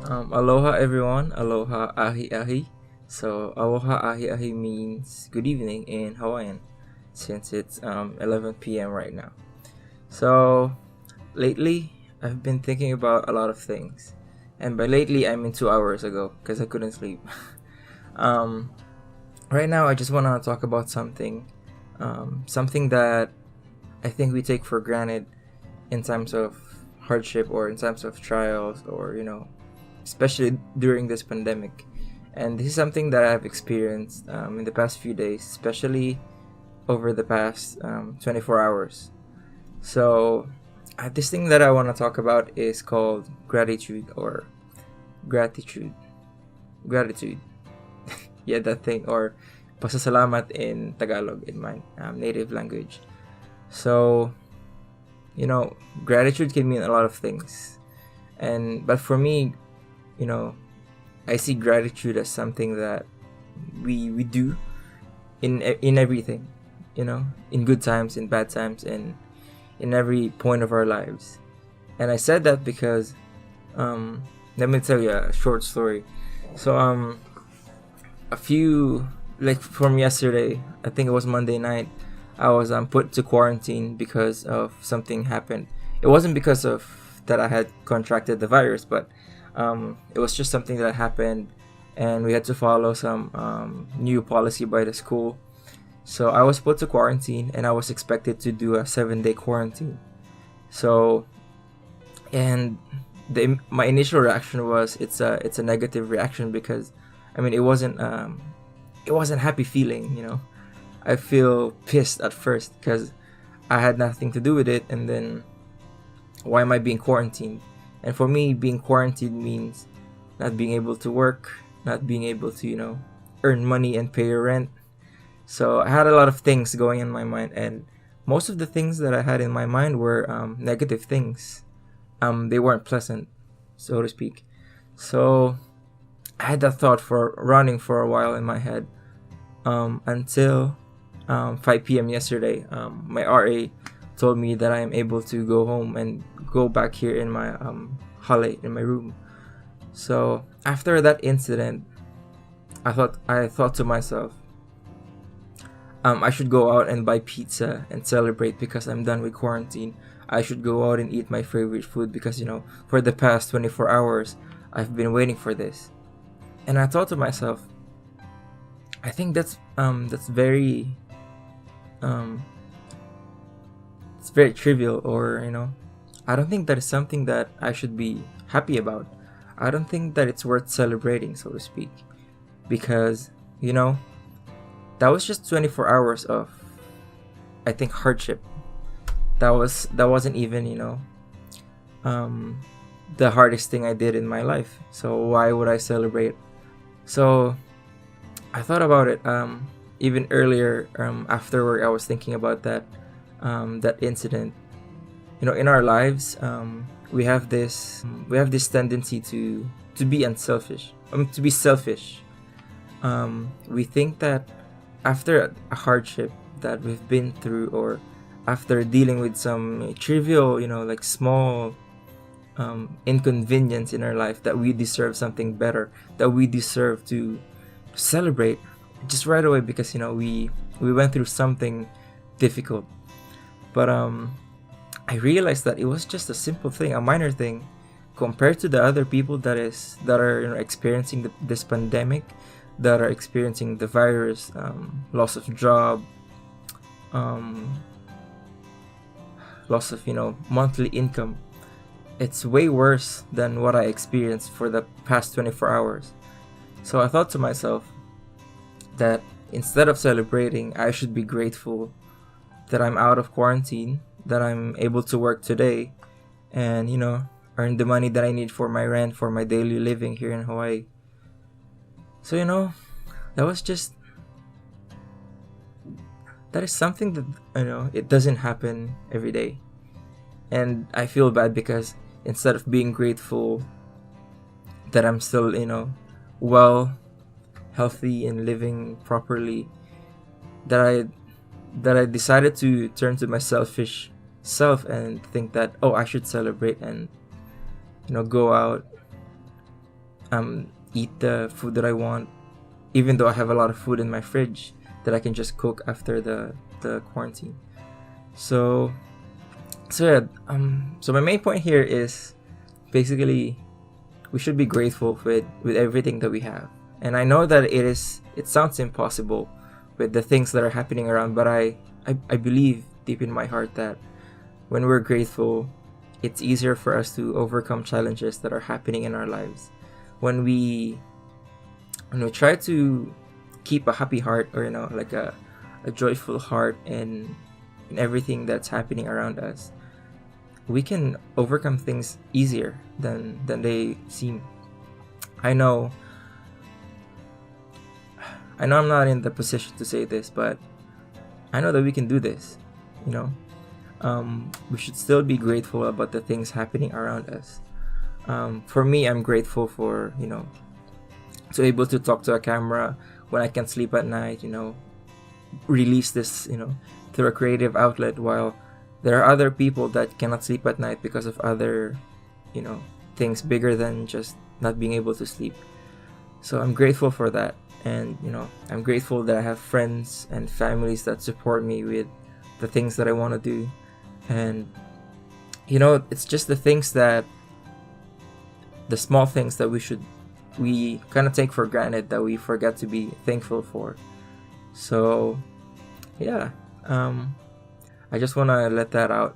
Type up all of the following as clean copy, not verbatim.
Aloha everyone, aloha ahi ahi. So aloha ahi ahi means good evening in Hawaiian, since it's 11 p.m. right now. So lately I've been thinking about a lot of things, and by lately I mean 2 hours ago because I couldn't sleep. um, right now I just want to talk about something that I think we take for granted in times of hardship or in times of trials or especially during this pandemic. And this is something that I've experienced in the past few days, especially over the past 24 hours. So, this thing that I want to talk about is called gratitude or gratitude. Gratitude. Yeah, that thing. Or pasasalamat in Tagalog, in my native language. So, gratitude can mean a lot of things. But for me, you know, I see gratitude as something that we do in everything, in good times, in bad times, and in every point of our lives. And I said that because let me tell you a short story. So a few like from yesterday, I think it was Monday night, I was put to quarantine because of something happened. It wasn't because of that I had contracted the virus, but it was just something that happened, and we had to follow some new policy by the school. So I was put to quarantine, and I was expected to do a 7-day quarantine. So, and my initial reaction was it's a negative reaction because, I mean, it wasn't happy feeling. I feel pissed at first because I had nothing to do with it, and then why am I being quarantined? And for me, being quarantined means not being able to work, not being able to, earn money and pay your rent. So I had a lot of things going in my mind, and most of the things that I had in my mind were negative things. They weren't pleasant, so to speak. So I had that thought for running for a while in my head until 5 p.m. yesterday. My RA told me that I am able to go home and go back here in my hale in my room. So after that incident, I thought to myself, I should go out and buy pizza and celebrate because I'm done with quarantine. I should go out and eat my favorite food because for the past 24 hours I've been waiting for this. And I thought to myself, I think that's very um it's very trivial, or I don't think that is something that I should be happy about. I don't think that it's worth celebrating, so to speak, because that was just 24 hours of, I think, hardship. That wasn't even um the hardest thing I did in my life, so why would I celebrate? So I thought about it even earlier. After work I was thinking about that incident. In our lives, we have this tendency to be unselfish, to be selfish. We think that after a hardship that we've been through, or after dealing with some trivial, like small inconvenience in our life, that we deserve something better, that we deserve to celebrate just right away because we went through something difficult. But I realized that it was just a simple thing, a minor thing, compared to the other people that are experiencing this pandemic, that are experiencing the virus, loss of job, um, loss of monthly income. It's way worse than what I experienced for the past 24 hours. So I thought to myself that instead of celebrating, I should be grateful that I'm out of quarantine, that I'm able to work today, and earn the money that I need for my rent, for my daily living here in Hawaii. So that was just that is something that it doesn't happen every day, and I feel bad because instead of being grateful that I'm still well, healthy, and living properly, that I decided to turn to my selfish self and think that, oh, I should celebrate and go out eat the food that I want, even though I have a lot of food in my fridge that I can just cook after the quarantine. So yeah, so my main point here is basically we should be grateful with everything that we have. And I know that it sounds impossible with the things that are happening around, but I believe deep in my heart that when we're grateful, it's easier for us to overcome challenges that are happening in our lives. When we try to keep a happy heart, or like a joyful heart in everything that's happening around us, we can overcome things easier than they seem. I know I'm not in the position to say this, but I know that we can do this. We should still be grateful about the things happening around us. For me, I'm grateful for to able to talk to a camera when I can sleep at night. Release this through a creative outlet, while there are other people that cannot sleep at night because of other things bigger than just not being able to sleep. So I'm grateful for that, and I'm grateful that I have friends and families that support me with the things that I want to do. And it's just the small things that we kind of take for granted, that we forget to be thankful for. So yeah, I just want to let that out.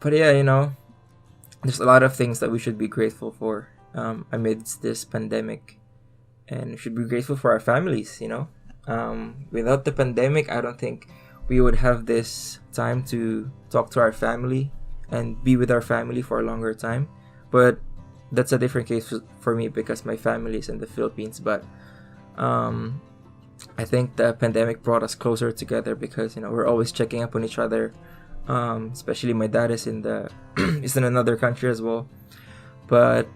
But yeah, there's a lot of things that we should be grateful for amidst this pandemic, and we should be grateful for our families. Without the pandemic, I don't think we would have this time to talk to our family and be with our family for a longer time. But that's a different case for me, because my family is in the Philippines. But I think the pandemic brought us closer together, because we're always checking up on each other. Especially my dad is is in another country as well. But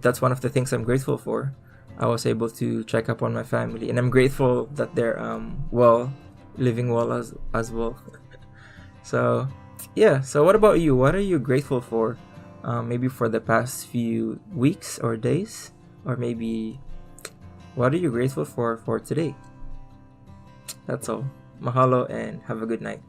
that's one of the things I'm grateful for. I was able to check up on my family, and I'm grateful that they're living well as well. So yeah, so what about you? What are you grateful for? Maybe for the past few weeks or days, or maybe what are you grateful for today? That's all. Mahalo and have a good night.